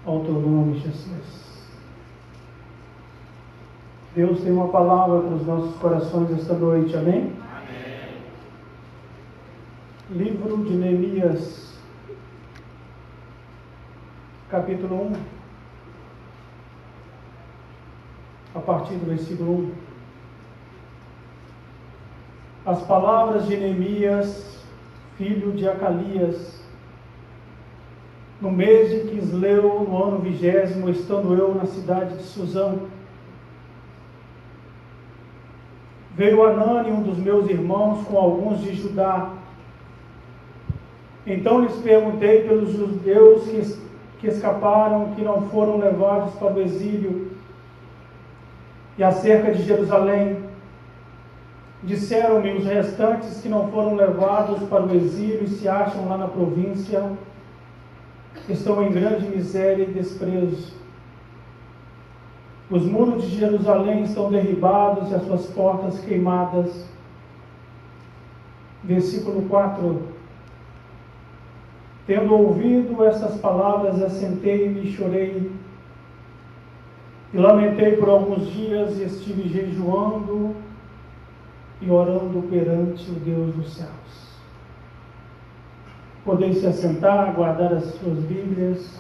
ao teu nome, Jesus. Deus tem uma palavra para os nossos corações esta noite, amém? Amém. Livro de Neemias, capítulo 1, a partir do versículo 1. As palavras de Neemias, filho de Acalias, no mês de Quisleu, no ano 20º, estando eu na cidade de Suzã, veio Anani, um dos meus irmãos, com alguns de Judá. Então lhes perguntei pelos judeus que escaparam, que não foram levados para o exílio, e acerca de Jerusalém. Disseram-me os restantes que não foram levados para o exílio e se acham lá na província, estão em grande miséria e desprezo. Os muros de Jerusalém estão derribados e as suas portas queimadas. Versículo 4. Tendo ouvido estas palavras, assentei-me e chorei, e lamentei por alguns dias, e estive jejuando e orando perante o Deus dos céus. Podeis se assentar, guardar as suas Bíblias.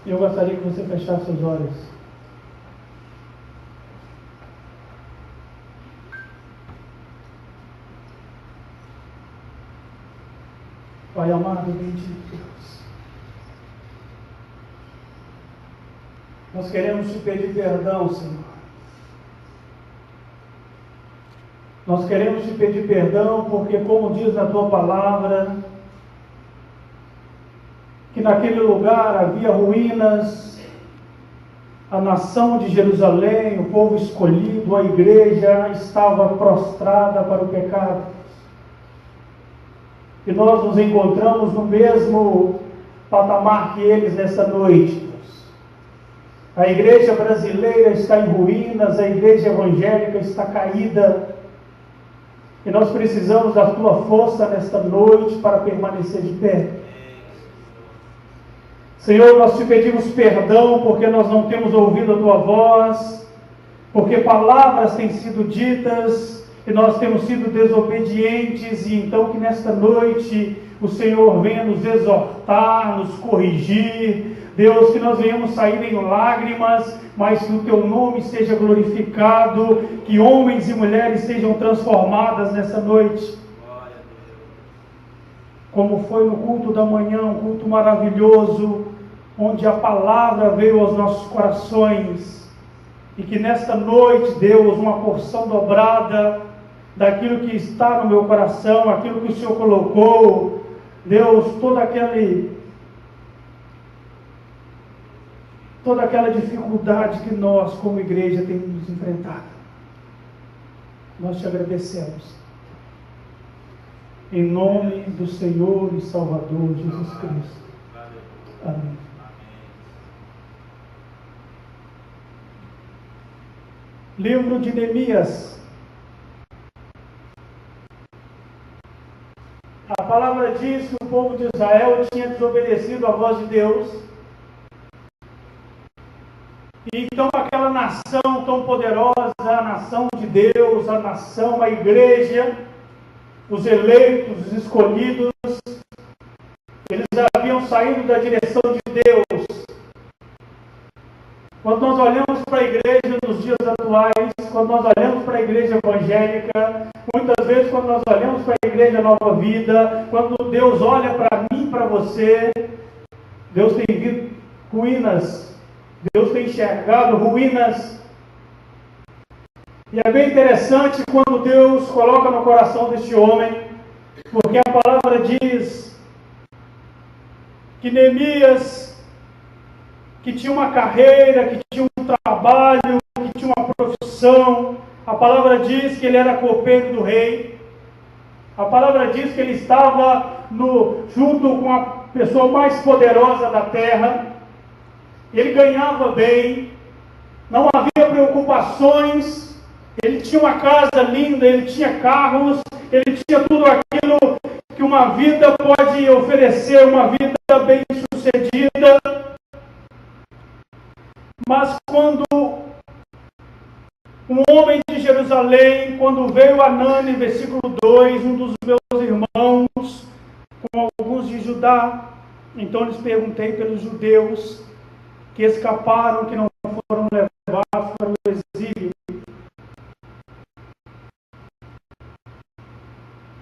Eu gostaria que você fechasse os olhos. Pai amado, bendito Deus, nós queremos te pedir perdão, Senhor. Nós queremos te pedir perdão porque, como diz na tua palavra, que naquele lugar havia ruínas, a nação de Jerusalém, o povo escolhido, a igreja estava prostrada para o pecado. E nós nos encontramos no mesmo patamar que eles nessa noite, Deus. A igreja brasileira está em ruínas, a igreja evangélica está caída. E nós precisamos da tua força nesta noite para permanecer de pé. Senhor, nós te pedimos perdão porque nós não temos ouvido a tua voz, porque palavras têm sido ditas e nós temos sido desobedientes, e então que nesta noite o Senhor venha nos exortar, nos corrigir. Deus, que nós venhamos sair em lágrimas, mas que o teu nome seja glorificado, que homens e mulheres sejam transformadas nessa noite. Como foi no culto da manhã, um culto maravilhoso, onde a palavra veio aos nossos corações, e que nesta noite, Deus, uma porção dobrada daquilo que está no meu coração, aquilo que o Senhor colocou, Deus, toda aquela dificuldade que nós, como igreja, temos enfrentado. Nós te agradecemos. Em nome do Senhor e Salvador Jesus Cristo. Amém. Livro de Neemias. A palavra diz que o povo de Israel tinha desobedecido à voz de Deus. E então aquela nação tão poderosa, a nação de Deus, a nação, a igreja, os eleitos, os escolhidos, eles haviam saído da direção de Deus. Quando nós olhamos para a igreja nos dias atuais, quando nós olhamos para a igreja evangélica, muitas vezes quando nós olhamos para a igreja Nova Vida, quando Deus olha para mim, para você, Deus tem visto ruínas, Deus tem enxergado ruínas. E é bem interessante quando Deus coloca no coração deste homem, porque a palavra diz que Neemias, que tinha uma carreira, que tinha um trabalho, que tinha uma profissão, a palavra diz que ele era copeiro do rei, a palavra diz que ele estava junto com a pessoa mais poderosa da terra, ele ganhava bem, não havia preocupações, ele tinha uma casa linda, ele tinha carros, ele tinha tudo aquilo que uma vida pode oferecer, uma vida bem-sucedida. Um homem de Jerusalém, quando veio Anani, versículo 2, um dos meus irmãos, com alguns de Judá, então lhes perguntei pelos judeus que escaparam, que não foram levados para o exílio.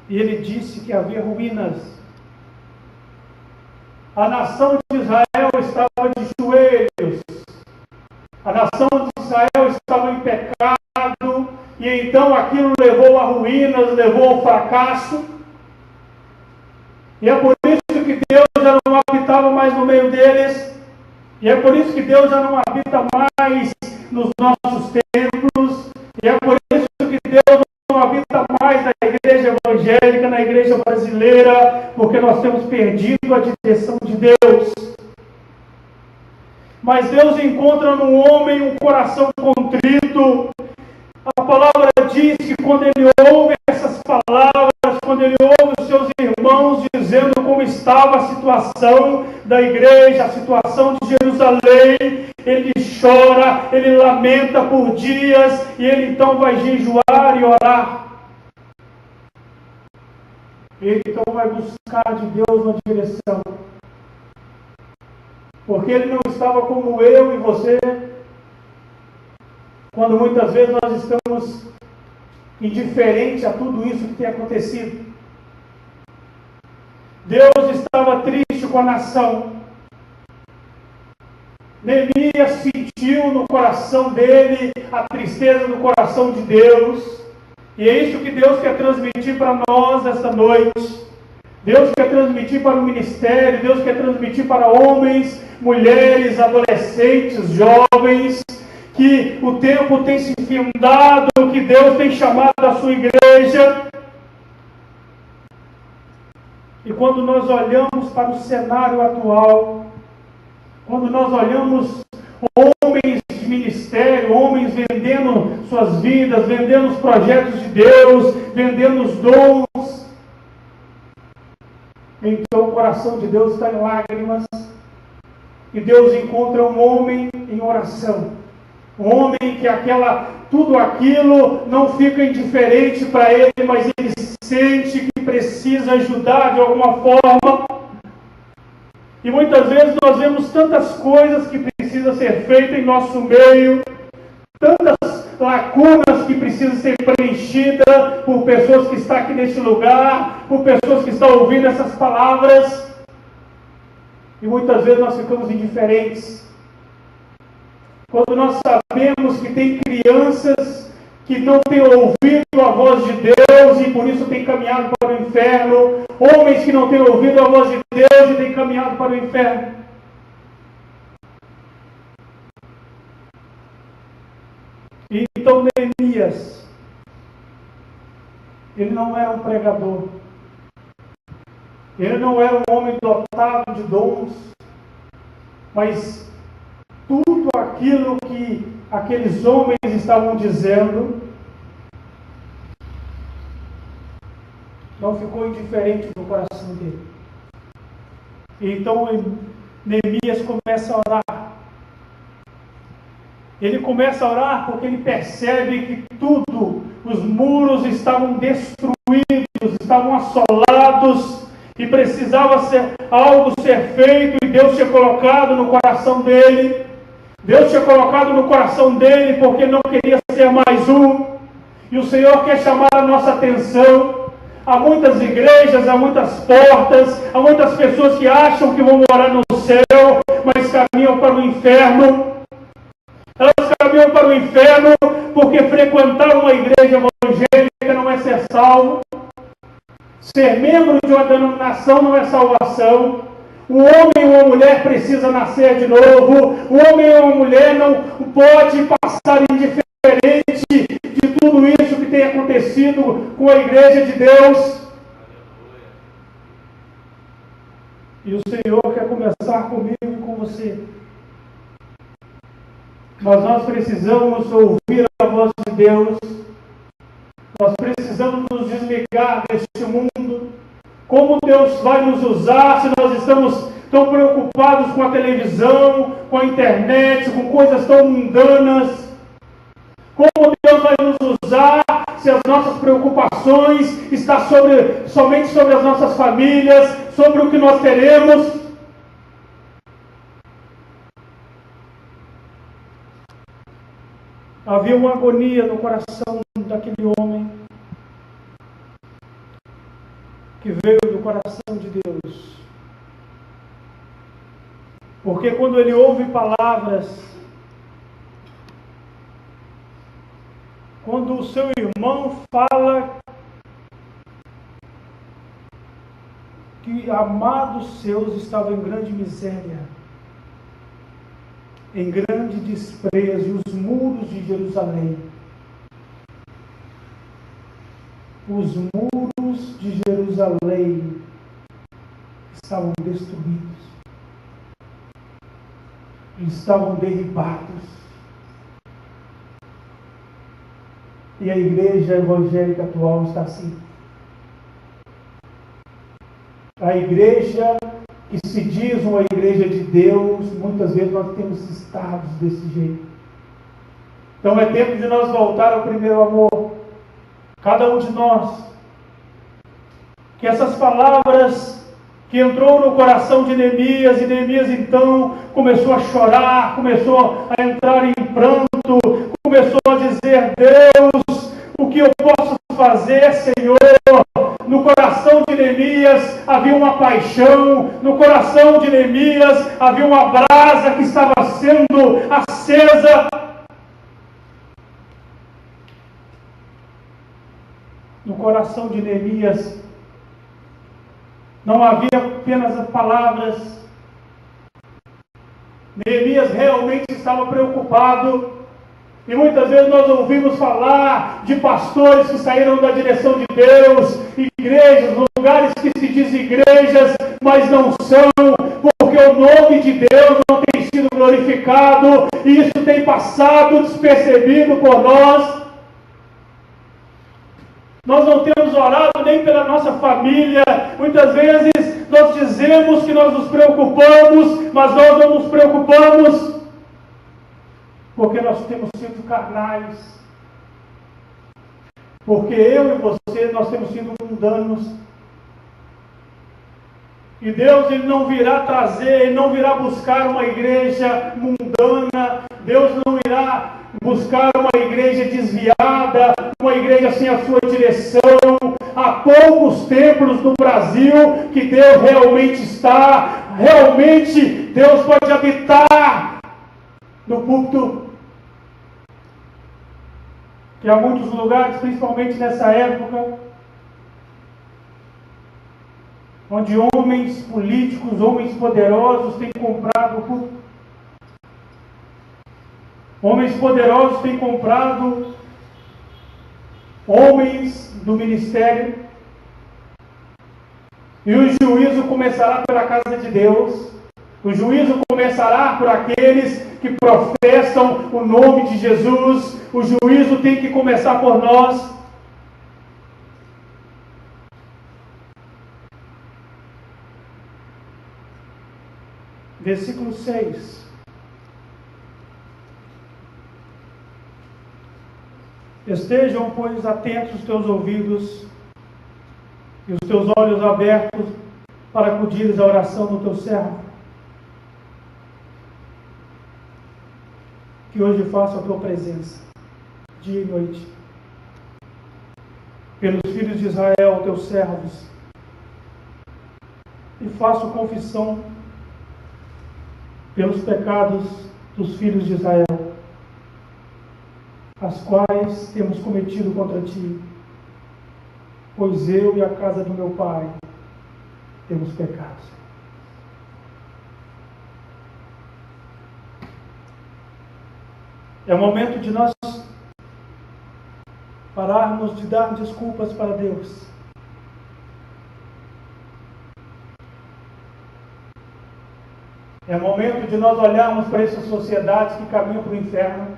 E ele disse que havia ruínas. A nação de Israel estava de joelhos. A nação de Israel estava em pecado. E então aquilo levou a ruínas, levou ao fracasso. E é por isso que Deus já não habitava mais no meio deles. E é por isso que Deus já não habita mais nos nossos templos. E é por isso que Deus não habita mais na igreja evangélica, na igreja brasileira, porque nós temos perdido a direção de Deus. Mas Deus encontra no homem um coração contrito. A palavra diz que quando ele ouve essas palavras, quando ele ouve os seus irmãos dizendo como estava a situação da igreja, a situação de Jerusalém, ele chora, ele lamenta por dias, e ele então vai jejuar e orar. Ele então vai buscar de Deus uma direção. Porque ele não estava como eu e você, quando muitas vezes nós estamos indiferentes a tudo isso que tem acontecido. Deus estava triste com a nação. Neemias sentiu no coração dele a tristeza do coração de Deus. E é isso que Deus quer transmitir para nós esta noite. Deus quer transmitir para o ministério, Deus quer transmitir para homens, mulheres, adolescentes, jovens, que o tempo tem se findado, que Deus tem chamado a sua igreja. E quando nós olhamos para o cenário atual, quando nós olhamos homens de ministério, homens vendendo suas vidas, vendendo os projetos de Deus, vendendo os dons, então o coração de Deus está em lágrimas, e Deus encontra um homem em oração. Um homem que tudo aquilo não fica indiferente para ele, mas ele sente que precisa ajudar de alguma forma. E muitas vezes nós vemos tantas coisas que precisam ser feitas em nosso meio, tantas lacunas que precisam ser preenchidas por pessoas que estão aqui neste lugar, por pessoas que estão ouvindo essas palavras. E muitas vezes nós ficamos indiferentes. Quando nós sabemos que tem crianças que não têm ouvido a voz de Deus e por isso têm caminhado para o inferno, homens que não têm ouvido a voz de Deus e têm caminhado para o inferno. E então Neemias, ele não era um pregador, ele não era um homem dotado de dons, mas tudo aquilo que aqueles homens estavam dizendo não ficou indiferente no coração dele. E então Neemias começa a orar. Ele começa a orar porque ele percebe que os muros estavam destruídos, estavam assolados, e precisava algo ser feito, e Deus tinha colocado no coração dele. Deus tinha colocado no coração dele porque não queria ser mais um. E o Senhor quer chamar a nossa atenção. Há muitas igrejas, há muitas portas, há muitas pessoas que acham que vão morar no céu, mas caminham para o inferno. Elas caminham para o inferno porque frequentar uma igreja evangélica não é ser salvo. Ser membro de uma denominação não é salvação. Um homem ou uma mulher precisa nascer de novo. Um homem ou uma mulher não pode passar indiferente de tudo isso que tem acontecido com a igreja de Deus. E o Senhor quer começar comigo e com você. Mas nós precisamos ouvir a voz de Deus. Nós precisamos nos desligar deste mundo. Como Deus vai nos usar se nós estamos tão preocupados com a televisão, com a internet, com coisas tão mundanas? Como Deus vai nos usar se as nossas preocupações estão somente sobre as nossas famílias, sobre o que nós teremos? Havia uma agonia no coração daquele homem que veio do coração de Deus. Porque quando ele ouve palavras, quando o seu irmão fala que amados seus estavam em grande miséria, em grande desprezo, e os muros de Jerusalém, os muros de Jerusalém estavam destruídos, estavam derribados. E a igreja evangélica atual está assim. A igreja que se diz uma igreja de Deus, muitas vezes nós temos estados desse jeito. Então é tempo de nós voltar ao primeiro amor. Cada um de nós. Que essas palavras que entrou no coração de Neemias, e Neemias então começou a chorar, começou a entrar em pranto, começou a dizer: Deus, o que eu posso fazer, Senhor? No coração de Neemias havia uma paixão, no coração de Neemias havia uma brasa que estava sendo acesa. No coração de Neemias não havia apenas palavras. Neemias realmente estava preocupado. E muitas vezes nós ouvimos falar de pastores que saíram da direção de Deus, igrejas, lugares que se dizem igrejas, mas não são, porque o nome de Deus não tem sido glorificado, e isso tem passado despercebido por nós. Nós não temos orado nem pela nossa família. Muitas vezes nós dizemos que nós nos preocupamos, mas nós não nos preocupamos porque nós temos sido carnais. Porque eu e você, nós temos sido mundanos. E Deus, Ele não virá trazer, Ele não virá buscar uma igreja mundana. Deus não irá buscar uma igreja desviada, uma igreja sem a sua direção. Há poucos templos no Brasil que Deus realmente está. Realmente Deus pode habitar no púlpito. Que há muitos lugares, principalmente nessa época, onde homens políticos, homens poderosos têm comprado o púlpito. Homens poderosos têm comprado homens do ministério. E o juízo começará pela casa de Deus. O juízo começará por aqueles que professam o nome de Jesus. O juízo tem que começar por nós. Versículo 6. Estejam, pois, atentos os teus ouvidos e os teus olhos abertos para acudires à oração do teu servo, que hoje faço a tua presença, dia e noite, pelos filhos de Israel, teus servos, e faço confissão pelos pecados dos filhos de Israel, as quais temos cometido contra ti, pois eu e a casa do meu pai temos pecado. É o momento de nós pararmos de dar desculpas para Deus. É o momento de nós olharmos para essas sociedades que caminham para o inferno.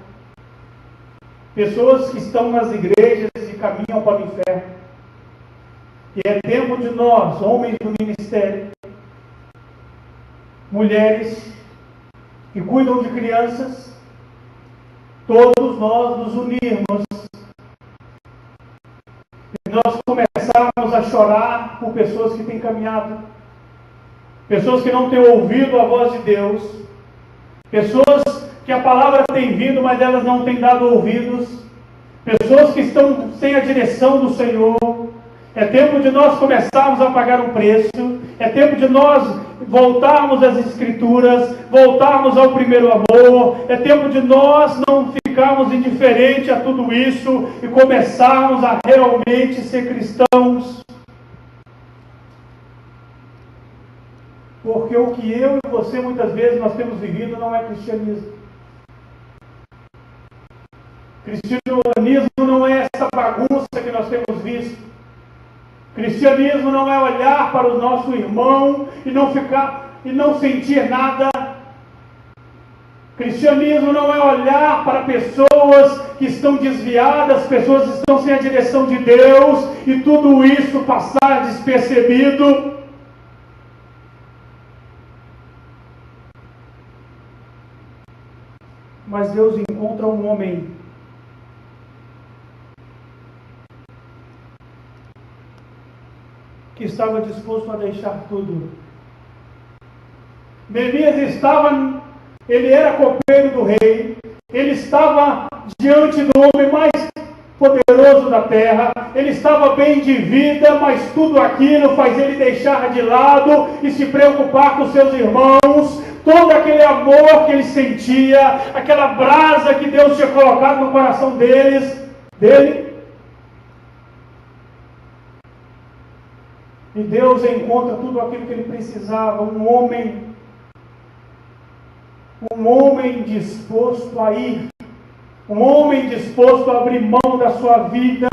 Pessoas que estão nas igrejas e caminham para o inferno. E é tempo de nós, homens do ministério, mulheres que cuidam de crianças, todos nós nos unirmos e nós começarmos a chorar por pessoas que têm caminhado, pessoas que não têm ouvido a voz de Deus, pessoas que a palavra tem vindo, mas elas não têm dado ouvidos, pessoas que estão sem a direção do Senhor. É tempo de nós começarmos a pagar o preço, é tempo de nós voltarmos às Escrituras, voltarmos ao primeiro amor, é tempo de nós não ficarmos indiferentes a tudo isso e começarmos a realmente ser cristãos. Porque o que eu e você muitas vezes nós temos vivido não é cristianismo. Cristianismo não é essa bagunça que nós temos visto. Cristianismo não é olhar para o nosso irmão e não sentir nada. Cristianismo não é olhar para pessoas que estão desviadas, pessoas que estão sem a direção de Deus e tudo isso passar despercebido. Mas Deus encontra um homem que estava disposto a deixar tudo. Neemias ele era copeiro do rei, ele estava diante do homem mais poderoso da terra, ele estava bem de vida, mas tudo aquilo faz ele deixar de lado e se preocupar com seus irmãos. Todo aquele amor que ele sentia, aquela brasa que Deus tinha colocado no coração dele. E Deus encontra tudo aquilo que ele precisava, um homem disposto a ir, um homem disposto a abrir mão da sua vida,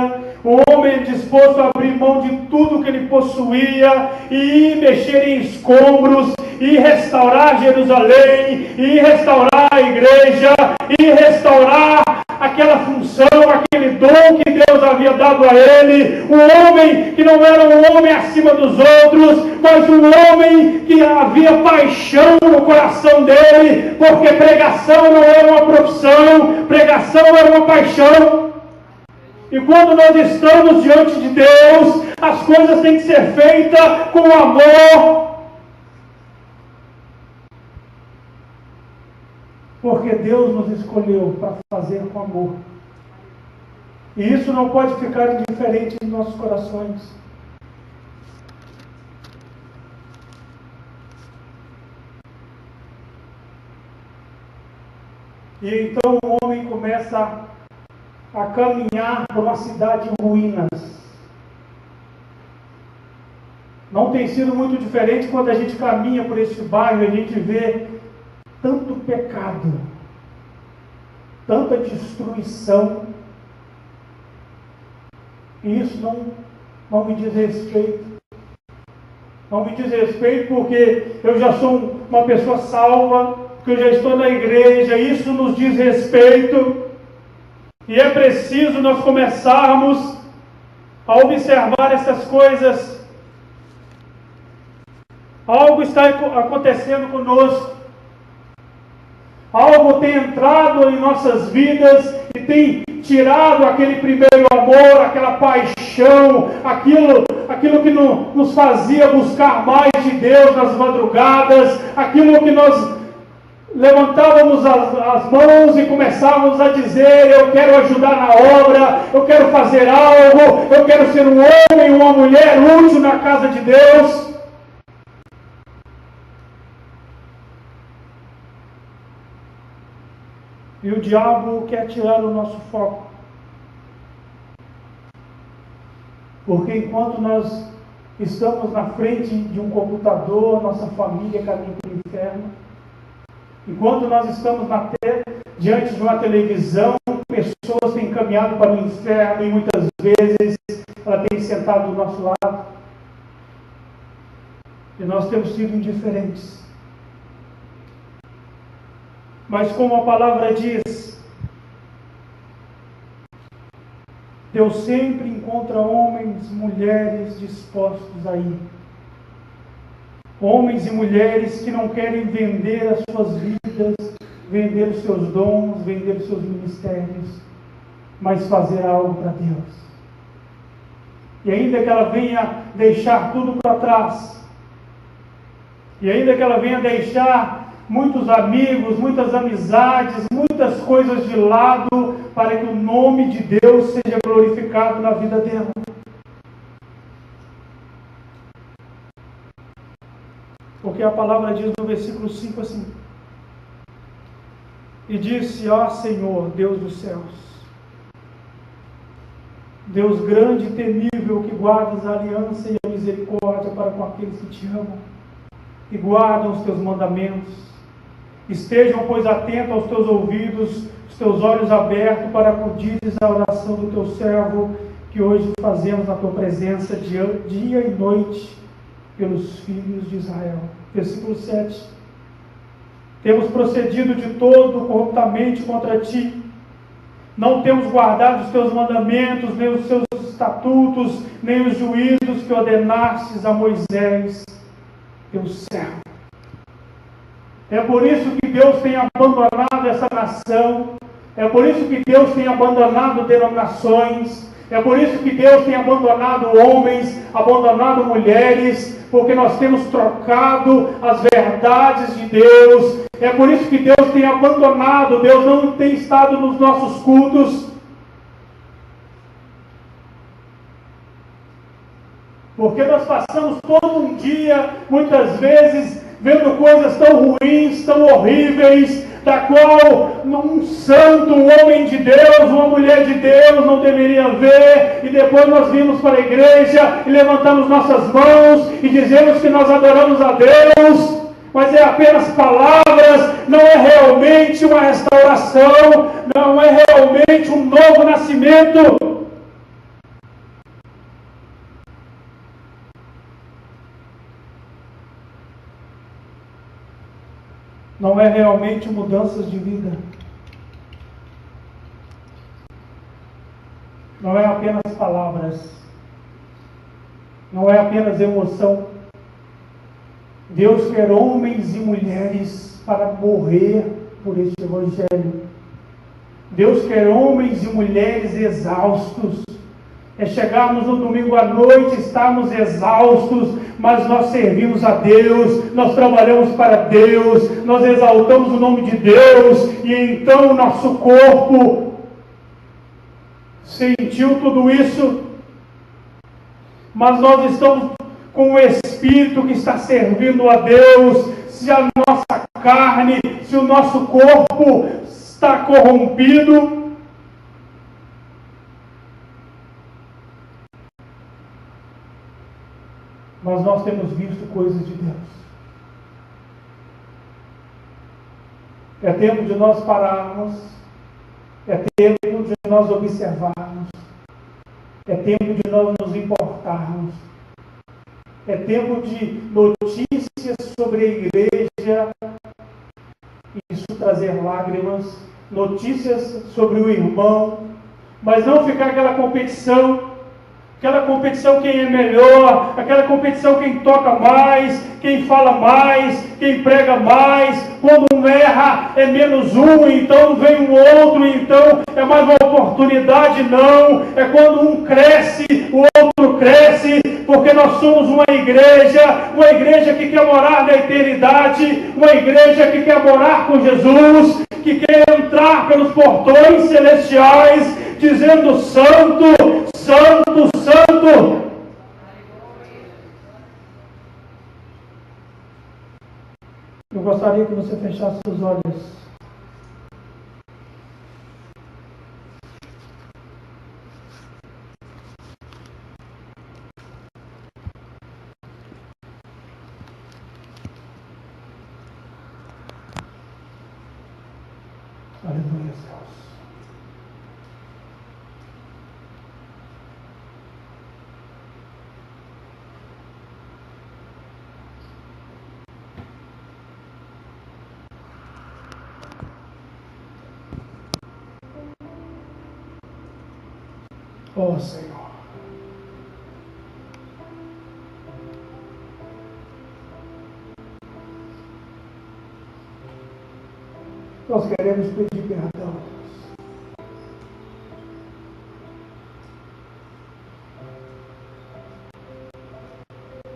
um homem disposto a abrir mão de tudo que ele possuía e ir mexer em escombros, e restaurar Jerusalém, e restaurar a igreja, e restaurar aquela função, aquele dom que Deus havia dado a ele. Um homem que não era um homem acima dos outros, mas um homem que havia paixão no coração dele, porque pregação não era uma profissão, pregação era uma paixão. E quando nós estamos diante de Deus, as coisas têm que ser feitas com amor, porque Deus nos escolheu para fazer com amor. E isso não pode ficar indiferente em nossos corações. E então o homem começa a caminhar por uma cidade em ruínas. Não tem sido muito diferente quando a gente caminha por este bairro e a gente vê tanto pecado, tanta destruição, e isso não me diz respeito. Não me diz respeito porque eu já sou uma pessoa salva, que eu já estou na igreja, isso nos diz respeito, e é preciso nós começarmos a observar essas coisas. Algo está acontecendo conosco. Algo tem entrado em nossas vidas e tem tirado aquele primeiro amor, aquela paixão, aquilo que nos fazia buscar mais de Deus nas madrugadas, aquilo que nós levantávamos as mãos e começávamos a dizer: eu quero ajudar na obra, eu quero fazer algo, eu quero ser um homem, uma mulher útil na casa de Deus. E o diabo quer tirar o nosso foco. Porque enquanto nós estamos na frente de um computador, nossa família caminha para o inferno. Enquanto nós estamos diante de uma televisão, pessoas têm caminhado para o inferno e muitas vezes ela tem sentado do nosso lado. E nós temos sido indiferentes. Mas como a palavra diz, Deus sempre encontra homens e mulheres dispostos a ir. Homens e mulheres que não querem vender as suas vidas, vender os seus dons, vender os seus ministérios, mas fazer algo para Deus. E ainda que ela venha deixar tudo para trás, e ainda que ela venha deixar muitos amigos, muitas amizades, muitas coisas de lado, para que o nome de Deus seja glorificado na vida dela. Porque a palavra diz no versículo 5 assim: e disse: ó Senhor, Deus dos céus, Deus grande e temível, que guardas a aliança e a misericórdia para com aqueles que te amam e guardam os teus mandamentos. Estejam, pois, atentos aos teus ouvidos, os teus olhos abertos, para acudires à oração do teu servo, que hoje fazemos na tua presença, dia e noite, pelos filhos de Israel. Versículo 7. Temos procedido de todo corruptamente contra ti, não temos guardado os teus mandamentos, nem os seus estatutos, nem os juízos que ordenastes a Moisés, teu servo. É por isso que Deus tem abandonado essa nação, é por isso que Deus tem abandonado denominações, é por isso que Deus tem abandonado homens, abandonado mulheres, porque nós temos trocado as verdades de Deus. É por isso que Deus tem abandonado, Deus não tem estado nos nossos cultos. Porque nós passamos todo um dia, muitas vezes, vendo coisas tão ruins, tão horríveis, da qual um santo, um homem de Deus, uma mulher de Deus não deveria ver, e depois nós vimos para a igreja e levantamos nossas mãos e dizemos que nós adoramos a Deus, mas é apenas palavras, não é realmente uma restauração, não é realmente um novo nascimento. Não é realmente mudanças de vida. Não é apenas palavras. Não é apenas emoção. Deus quer homens e mulheres para morrer por este Evangelho. Deus quer homens e mulheres exaustos. É chegarmos no domingo à noite, estarmos exaustos, mas nós servimos a Deus, nós trabalhamos para Deus, nós exaltamos o nome de Deus, e então o nosso corpo sentiu tudo isso, mas nós estamos com o Espírito que está servindo a Deus. Se a nossa carne, se o nosso corpo está corrompido, mas nós temos visto coisas de Deus. É tempo de nós pararmos, é tempo de nós observarmos, é tempo de nós nos importarmos, é tempo de notícias sobre a igreja, isso trazer lágrimas, notícias sobre o irmão, mas não ficar aquela competição quem é melhor, aquela competição quem toca mais, quem fala mais, quem prega mais. Quando um erra é menos um, então vem um outro, então é mais uma oportunidade. Não, é quando um cresce, o outro cresce, porque nós somos uma igreja que quer morar na eternidade, uma igreja que quer morar com Jesus, que quer entrar pelos portões celestiais, dizendo: Santo, Santo, Santo. Eu gostaria que você fechasse os olhos. Aleluia, Deus. Oh, Senhor. Nós queremos pedir perdão.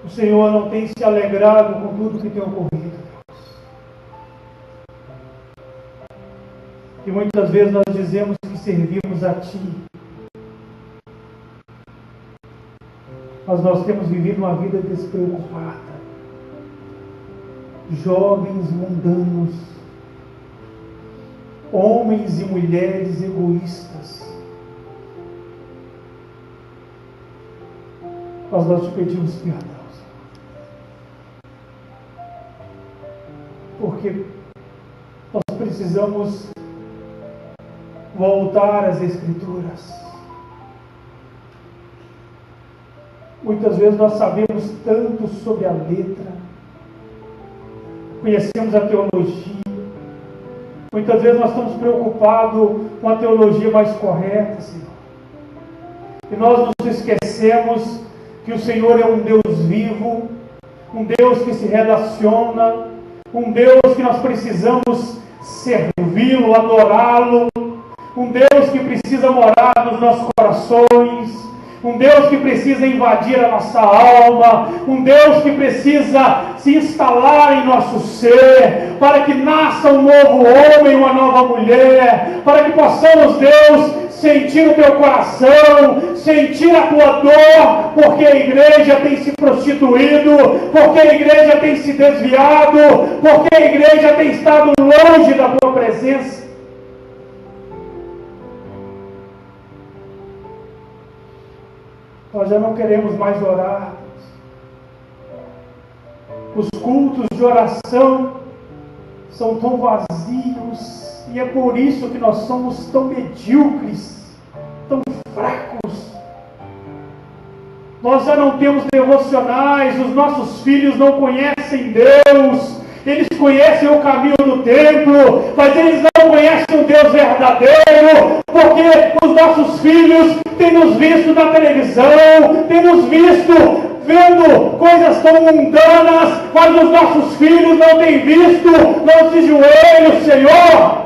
O Senhor não tem se alegrado com tudo que tem ocorrido. E muitas vezes nós dizemos que servimos a Ti. Mas nós temos vivido uma vida despreocupada. Jovens mundanos. Homens e mulheres egoístas. Mas nós te pedimos perdão. Porque nós precisamos voltar às Escrituras. Muitas vezes nós sabemos tanto sobre a letra, conhecemos a teologia, muitas vezes nós estamos preocupados com a teologia mais correta, Senhor. E nós nos esquecemos que o Senhor é um Deus vivo, um Deus que se relaciona, um Deus que nós precisamos servi-lo, adorá-lo, um Deus que precisa morar nos nossos corações, um Deus que precisa invadir a nossa alma, um Deus que precisa se instalar em nosso ser, para que nasça um novo homem, uma nova mulher, para que possamos, Deus, sentir o teu coração, sentir a tua dor, porque a igreja tem se prostituído, porque a igreja tem se desviado, porque a igreja tem estado longe da tua presença. Nós já não queremos mais orar. Os cultos de oração são tão vazios, e é por isso que nós somos tão medíocres, tão fracos. Nós já não temos devocionais, os nossos filhos não conhecem Deus, eles conhecem o caminho do templo, mas eles não conhecem o Deus verdadeiro, porque os nossos filhos têm nos visto na televisão, têm nos visto vendo coisas tão mundanas, mas os nossos filhos não têm visto nossos joelhos, Senhor.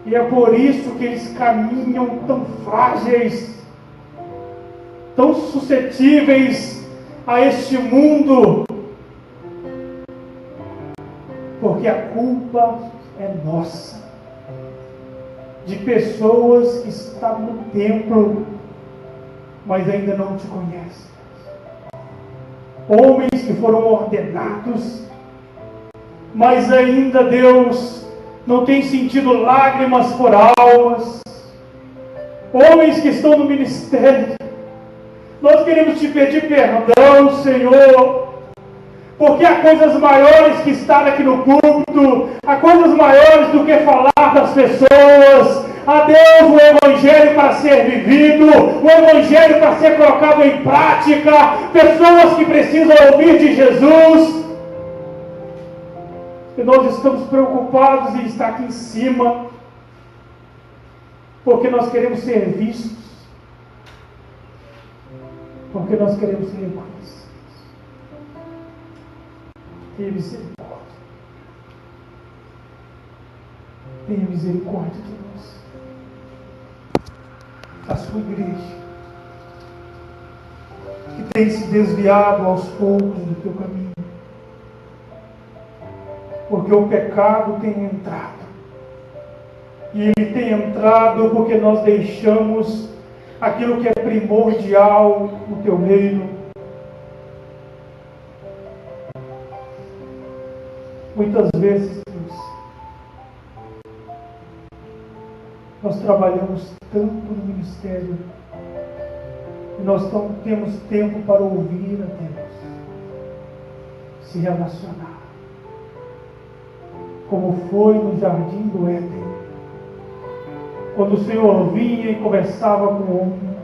E é por isso que eles caminham tão frágeis, tão suscetíveis a este mundo, porque a culpa é nossa, de pessoas que estão no templo, mas ainda não te conhecem. Homens que foram ordenados, mas ainda, Deus, não tem sentido lágrimas por almas. Homens que estão no ministério. Nós queremos te pedir perdão, Senhor, porque há coisas maiores que estar aqui no culto, há coisas maiores do que falar das pessoas. Há, Deus, o Evangelho para ser vivido, o Evangelho para ser colocado em prática, pessoas que precisam ouvir de Jesus. E nós estamos preocupados em estar aqui em cima, porque nós queremos ser vistos, porque nós queremos ser reconhecidos. Tenha misericórdia. Tenha misericórdia de nós. A sua igreja, que tem se desviado aos poucos do teu caminho, porque o pecado tem entrado, e ele tem entrado porque nós deixamos aquilo que é primordial no teu reino. Muitas vezes, Deus, nós trabalhamos tanto no ministério e nós não temos tempo para ouvir a Deus, se relacionar, como foi no jardim do Éden, quando o Senhor vinha e conversava com o homem.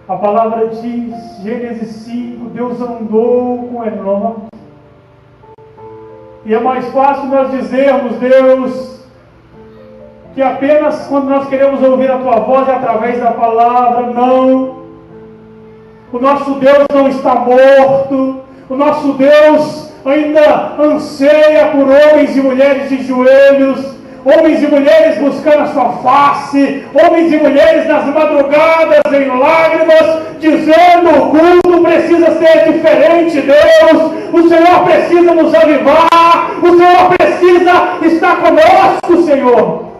A palavra diz, Gênesis 5, Deus andou com Enoque. E é mais fácil nós dizermos, Deus, que apenas quando nós queremos ouvir a tua voz é através da palavra. Não. O nosso Deus não está morto. O nosso Deus ainda anseia por homens e mulheres de joelhos, homens e mulheres buscando a sua face, homens e mulheres nas madrugadas em lágrimas, dizendo: o culto precisa ser diferente, Deus, o Senhor precisa nos avivar, o Senhor precisa estar conosco, Senhor.